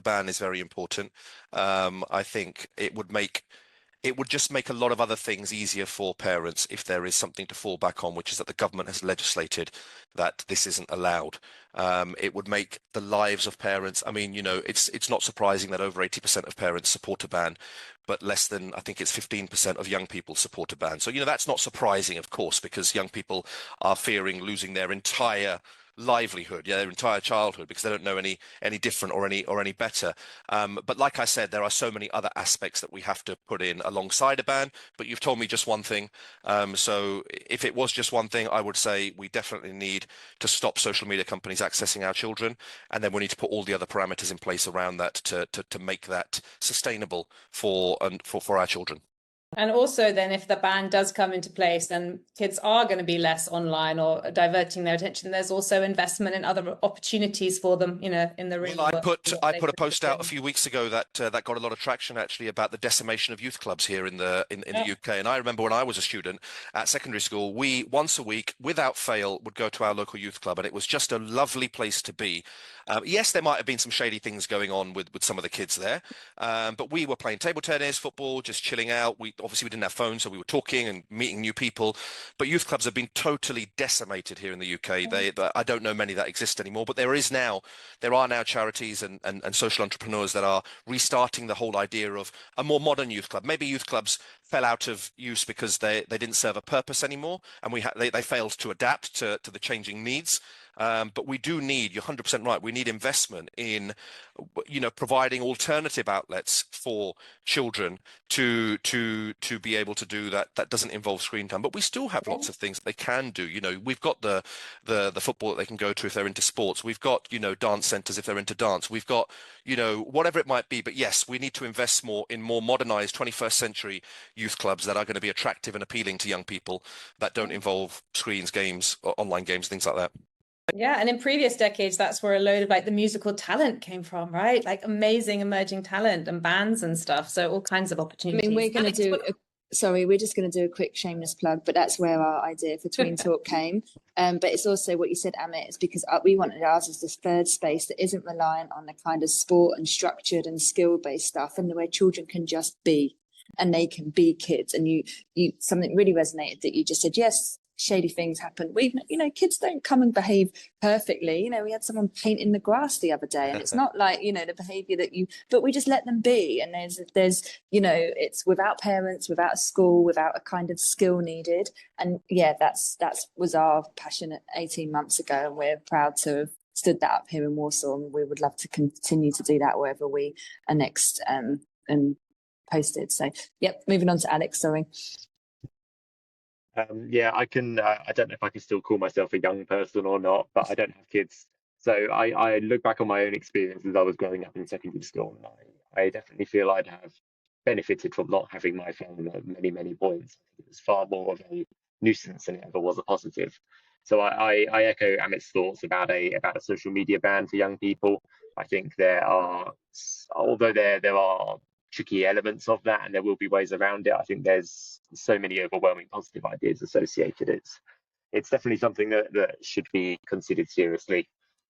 ban is very important. I think it would make it would just make a lot of other things easier for parents if there is something to fall back on, which is that the government has legislated that this isn't allowed. It would make the lives of parents, I mean, it's not surprising that over 80% of parents support a ban, but less than, I think it's 15% of young people support a ban. So, that's not surprising, of course, because young people are fearing losing their entire livelihood, their entire childhood, because they don't know any different or any better. But like I said, there are so many other aspects that we have to put in alongside a ban. But you've told me just one thing. So if it was just one thing, I would say we definitely need to stop social media companies accessing our children, and then we need to put all the other parameters in place around that to make that sustainable for our children. And also then if the ban does come into place, then kids are going to be less online or diverting their attention. There's also investment in other opportunities for them, in the real world. I put a post out a few weeks ago that got a lot of traction actually about the decimation of youth clubs here in the UK. And I remember when I was a student at secondary school, we once a week without fail would go to our local youth club, and it was just a lovely place to be. Yes, there might have been some shady things going on with some of the kids there, but we were playing table tennis, football, just chilling out. Obviously we didn't have phones, so we were talking and meeting new people. But youth clubs have been totally decimated here in the UK. I don't know many that exist anymore, but there are now charities and social entrepreneurs that are restarting the whole idea of a more modern youth club. Maybe youth clubs fell out of use because they didn't serve a purpose anymore, and they failed to adapt to the changing needs. But we do need, you're 100% right, we need investment in, providing alternative outlets for children to be able to do that doesn't involve screen time. But we still have lots of things that they can do. We've got the football that they can go to if they're into sports. We've got, dance centers if they're into dance. We've got, whatever it might be. But yes, we need to invest more in more modernized 21st century youth clubs that are going to be attractive and appealing to young people that don't involve screens, games, or online games, things like that. Yeah, and in previous decades, that's where a load of the musical talent came from, right? Like amazing emerging talent and bands and stuff. So all kinds of opportunities. I mean, we're going to do, we're just going to do a quick shameless plug, but that's where our idea for Tween Talk came. But it's also what you said, Amit, is because we wanted ours as this third space that isn't reliant on the kind of sport and structured and skill-based stuff, and where children can just be, and they can be kids. And you something really resonated that you just said, yes, shady things happen. Kids don't come and behave perfectly. We had someone painting the grass the other day, and it's not like, the behavior but we just let them be. And there's it's without parents, without a school, without a kind of skill needed. And yeah, that was our passion 18 months ago. And we're proud to have stood that up here in Warsaw. And we would love to continue to do that wherever we are next and posted. So, yep, moving on to Alex, sorry. I can. I don't know if I can still call myself a young person or not, but I don't have kids. So I look back on my own experience as I was growing up in secondary school, and I definitely feel I'd have benefited from not having my phone at many, many points. It was far more of a nuisance than it ever was a positive. So I echo Amit's thoughts about a social media ban for young people. I think although there are tricky elements of that, and there will be ways around it, I think there's so many overwhelming positive ideas associated. It's definitely something that should be considered seriously.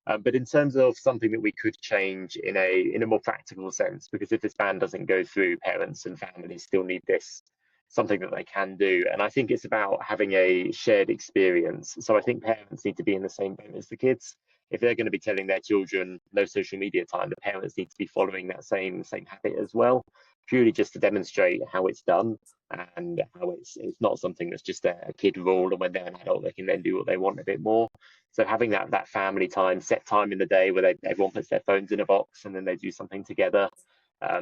But in terms of something that we could change in a more practical sense, because if this ban doesn't go through, parents and families still need this, something that they can do. And I think it's about having a shared experience. So I think parents need to be in the same boat as the kids. If they're going to be telling their children no social media time, the parents need to be following that same habit as well, purely just to demonstrate how it's done and how it's not something that's just a kid rule, and when they're an adult they can then do what they want a bit more. So having that family time, set time in the day where everyone puts their phones in a box and then they do something together,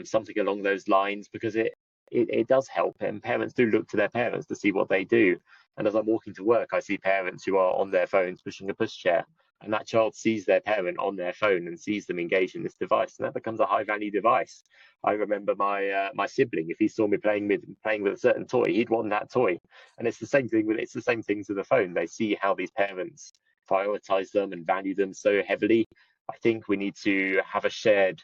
something along those lines, because it does help, and parents do look to their parents to see what they do. And as I'm walking to work, I see parents who are on their phones pushing a pushchair, and that child sees their parent on their phone and sees them engage in this device, and that becomes a high value device. I remember my sibling, if he saw me playing with a certain toy, he'd want that toy. And it's the same thing with the phone. They see how these parents prioritize them and value them so heavily. I think we need to have a shared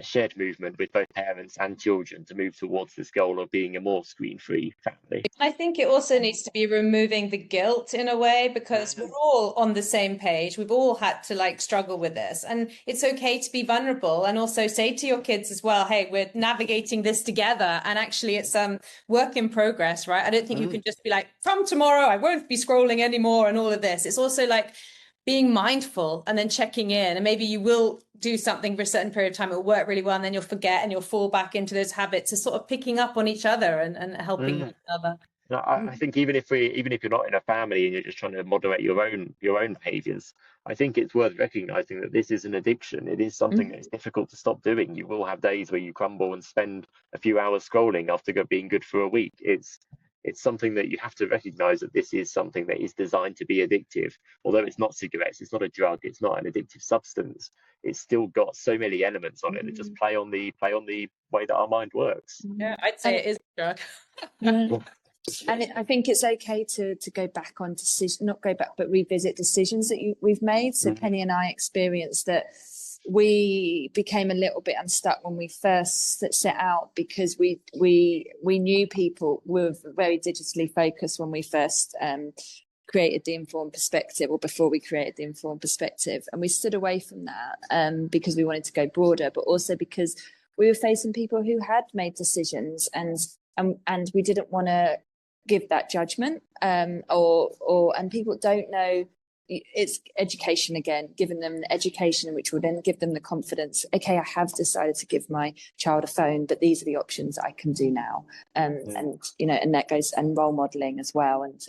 shared movement with both parents and children to move towards this goal of being a more screen-free family. I think it also needs to be removing the guilt in a way, because we're all on the same page. We've all had to like struggle with this, and it's okay to be vulnerable, and also say to your kids as well, hey, we're navigating this together, and actually it's work in progress, right? I don't think you can just be like, from tomorrow I won't be scrolling anymore and all of this. It's also like being mindful and then checking in, and maybe you will do something for a certain period of time, it'll work really well, and then you'll forget and you'll fall back into those habits of sort of picking up on each other and helping each other. No, I think even if you're not in a family and you're just trying to moderate your own behaviors, I think it's worth recognizing that this is an addiction. It is something that is difficult to stop doing. You will have days where you crumble and spend a few hours scrolling after being good for a week. It's something that you have to recognize, that this is something that is designed to be addictive. Although it's not cigarettes, it's not a drug, it's not an addictive substance, it's still got so many elements on it that just play on the way that our mind works. Yeah, I'd say it is a drug. And I think it's okay to go back on decision, not go back, but revisit decisions that we've made. So Penny and I experienced that we became a little bit unstuck when we first set out, because we knew people were very digitally focused when we first created the Informed Perspective, or before we created the Informed Perspective, and we stood away from that because we wanted to go broader, but also because we were facing people who had made decisions, and we didn't want to give that judgment, and people don't know. It's education again, giving them the education, which will then give them the confidence. Okay, I have decided to give my child a phone, but these are the options I can do now. And that goes, and role modeling as well. And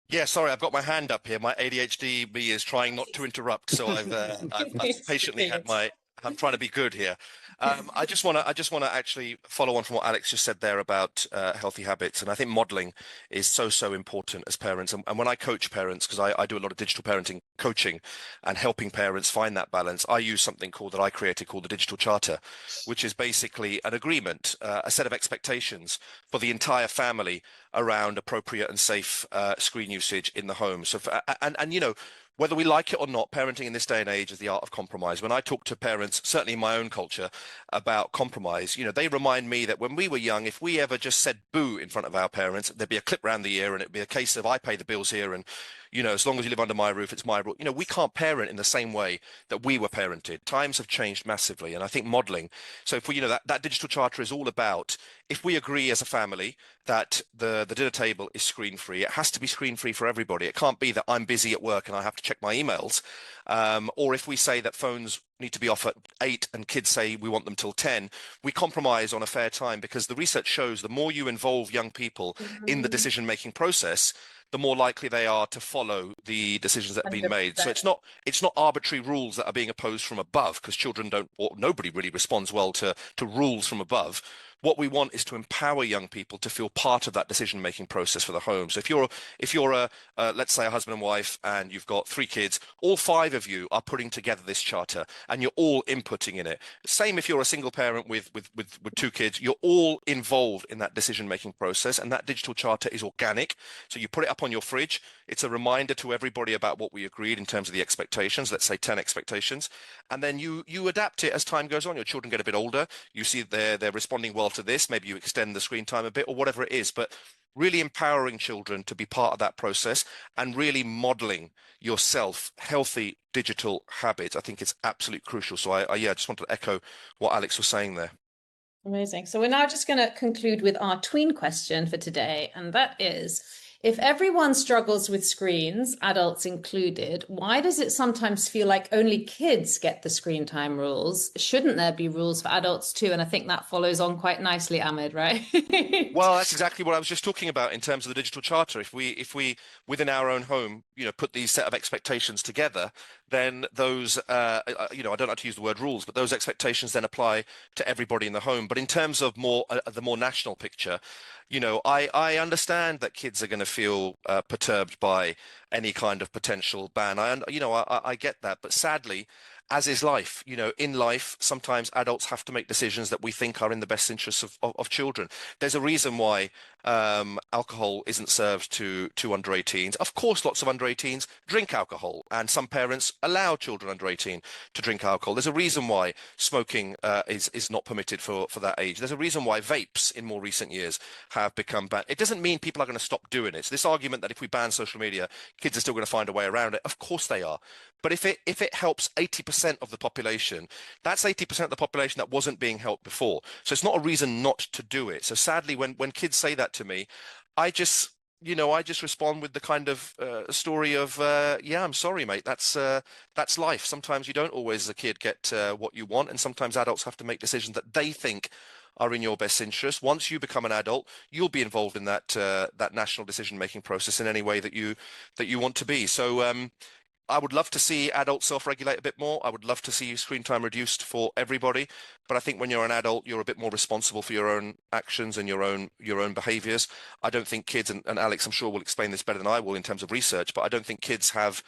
yeah, sorry, I've got my hand up here. My ADHD me is trying not to interrupt, so I've patiently had my. I'm trying to be good here. I just want to actually follow on from what Alex just said there about healthy habits, and I think modeling is so important as parents. And when I coach parents, because I do a lot of digital parenting coaching and helping parents find that balance, I use something that I created called the Digital Charter, which is basically an agreement, a set of expectations for the entire family around appropriate and safe screen usage in the home. So whether we like it or not, parenting in this day and age is the art of compromise. When I talk to parents, certainly in my own culture, about compromise, they remind me that when we were young, if we ever just said boo in front of our parents, there'd be a clip round the ear, and it'd be a case of I pay the bills here, and as long as you live under my roof, it's my rule. We can't parent in the same way that we were parented. Times have changed massively, and I think modeling. So if we, that digital charter is all about, if we agree as a family that the dinner table is screen free, it has to be screen free for everybody. It can't be that I'm busy at work and I have to check my emails. Or if we say that phones need to be off at 8 and kids say we want them till 10, we compromise on a fair time, because the research shows the more you involve young people in the decision-making process, the more likely they are to follow the decisions that have been made. So it's not arbitrary rules that are being imposed from above, because children don't, or nobody really responds well to rules from above. What we want is to empower young people to feel part of that decision-making process for the home. So if you're a let's say a husband and wife, and you've got 3 kids, all 5 of you are putting together this charter, and you're all inputting in it. Same if you're a single parent with 2 kids, you're all involved in that decision-making process, and that digital charter is organic. So you put it up on your fridge. It's a reminder to everybody about what we agreed in terms of the expectations, let's say 10 expectations, and then you adapt it as time goes on. Your children get a bit older, you see they're responding well to this, maybe you extend the screen time a bit, or whatever it is, but really empowering children to be part of that process and really modeling yourself healthy digital habits, I think it's absolutely crucial. So I just wanted to echo what Alex was saying there. Amazing. So we're now just going to conclude with our tween question for today, and that is, if everyone struggles with screens, adults included, why does it sometimes feel like only kids get the screen time rules? Shouldn't there be rules for adults too? And I think that follows on quite nicely, Amit, right? Well, that's exactly what I was just talking about in terms of the digital charter. If we within our own home, put these set of expectations together, then those, I don't like to use the word rules, but those expectations then apply to everybody in the home. But in terms of the more national picture, I understand that kids are going to feel perturbed by any kind of potential ban. I get that, but sadly, as is life, in life, sometimes adults have to make decisions that we think are in the best interests of children. There's a reason why alcohol isn't served to under 18s. Of course, lots of under 18s drink alcohol, and some parents allow children under 18 to drink alcohol. There's a reason why smoking is not permitted for that age. There's a reason why vapes in more recent years have become banned. It doesn't mean people are going to stop doing it. So this argument that if we ban social media, kids are still going to find a way around it, of course they are. But if it helps 80% of the population, that's 80% of the population that wasn't being helped before. So it's not a reason not to do it. So sadly, when kids say that to me, I just respond with the kind of story of, yeah, I'm sorry, mate. That's life. Sometimes you don't always, as a kid, get what you want, and sometimes adults have to make decisions that they think are in your best interest. Once you become an adult, you'll be involved in that national decision-making process in any way that you want to be. So I would love to see adults self-regulate a bit more. I would love to see screen time reduced for everybody. But I think when you're an adult, you're a bit more responsible for your own actions and your own behaviors. I don't think kids, and Alex, I'm sure will explain this better than I will in terms of research, but I don't think kids have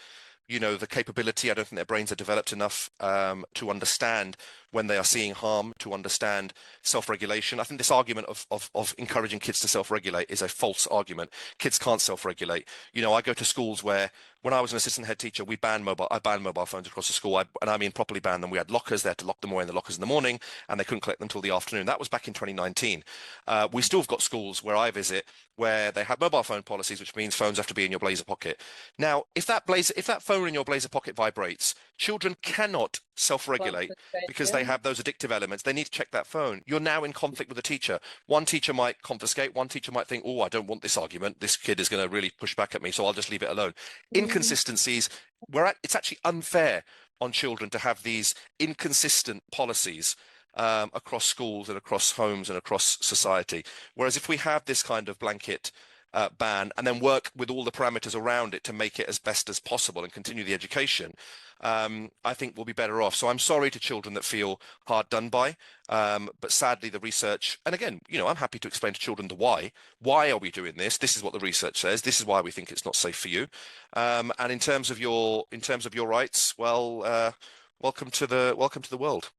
the capability. I don't think their brains are developed enough to understand when they are seeing harm, to understand self-regulation. I think this argument of encouraging kids to self-regulate is a false argument. Kids can't self-regulate. I go to schools where, when I was an assistant head teacher, I banned mobile phones across the school. And I mean properly banned them. We had lockers. They had to lock them away in the lockers in the morning, and they couldn't collect them until the afternoon. That was back in 2019. We still have got schools where I visit where they have mobile phone policies, which means phones have to be in your blazer pocket. Now, if that phone in your blazer pocket vibrates, children cannot self-regulate because they have those addictive elements. They need to check that phone. You're now in conflict with the teacher. One teacher might confiscate. One teacher might think, oh, I don't want this argument. This kid is going to really push back at me, so I'll just leave it alone. Inconsistencies. It's actually unfair on children to have these inconsistent policies across schools and across homes and across society. Whereas if we have this kind of blanket ban and then work with all the parameters around it to make it as best as possible and continue the education, I think we'll be better off. So I'm sorry to children that feel hard done by, but sadly the research, and again, I'm happy to explain to children the why. Why are we doing this? This is what the research says. This is why we think it's not safe for you. And in terms of your rights, well, welcome to the world.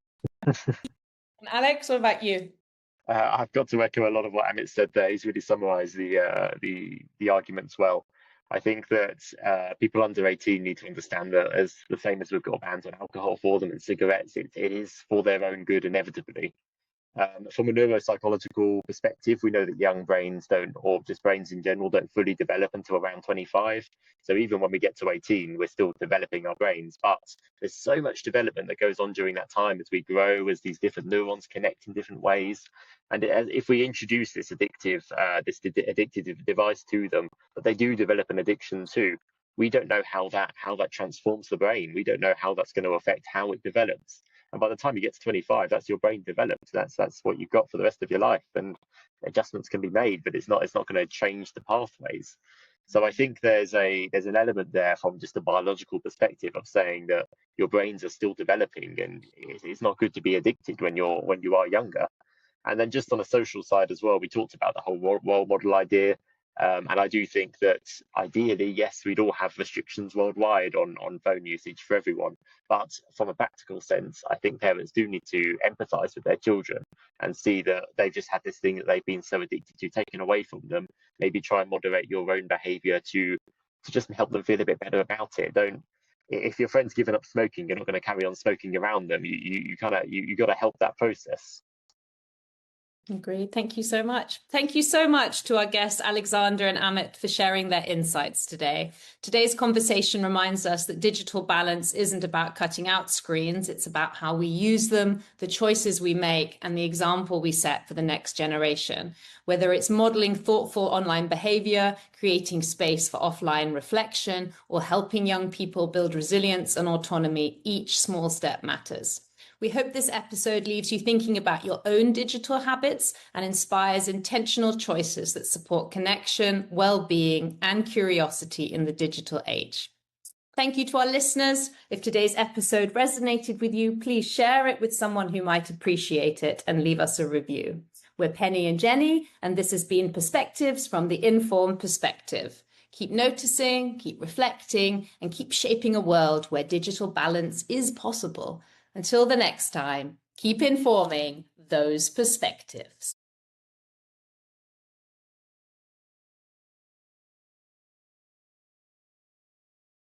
Alex, what about you? I've got to echo a lot of what Amit said there. He's really summarised the arguments well. I think that people under 18 need to understand that, as the same as we've got bans on alcohol for them and cigarettes, it is for their own good inevitably. From a neuropsychological perspective, we know that young brains don't, or just brains in general, don't fully develop until around 25. So even when we get to 18, we're still developing our brains. But there's so much development that goes on during that time as we grow, as these different neurons connect in different ways. And if we introduce this addictive device to them, that they do develop an addiction to, we don't know how that transforms the brain. We don't know how that's going to affect how it develops. And by the time you get to 25, that's your brain developed. That's what you've got for the rest of your life. And adjustments can be made, but it's not going to change the pathways. So I think there's an element there from just a biological perspective of saying that your brains are still developing, and it's not good to be addicted when you are younger. And then just on a social side as well, we talked about the whole role model idea. And I do think that ideally, yes, we'd all have restrictions worldwide on phone usage for everyone. But from a practical sense, I think parents do need to empathise with their children and see that they've just had this thing that they've been so addicted to taken away from them. Maybe try and moderate your own behaviour to just help them feel a bit better about it. If your friend's given up smoking, you're not going to carry on smoking around them. You got to help that process. Agreed. Thank you so much. Thank you so much to our guests, Alexander and Amit, for sharing their insights today. Today's conversation reminds us that digital balance isn't about cutting out screens. It's about how we use them, the choices we make, and the example we set for the next generation. Whether it's modeling thoughtful online behavior, creating space for offline reflection, or helping young people build resilience and autonomy, each small step matters. We hope this episode leaves you thinking about your own digital habits and inspires intentional choices that support connection, well-being, and curiosity in the digital age. Thank you to our listeners. If today's episode resonated with you, please share it with someone who might appreciate it and leave us a review. We're Penny and Jenny, and this has been Perspectives from the Informed Perspective. Keep noticing, keep reflecting, and keep shaping a world where digital balance is possible. Until the next time, keep informing those perspectives.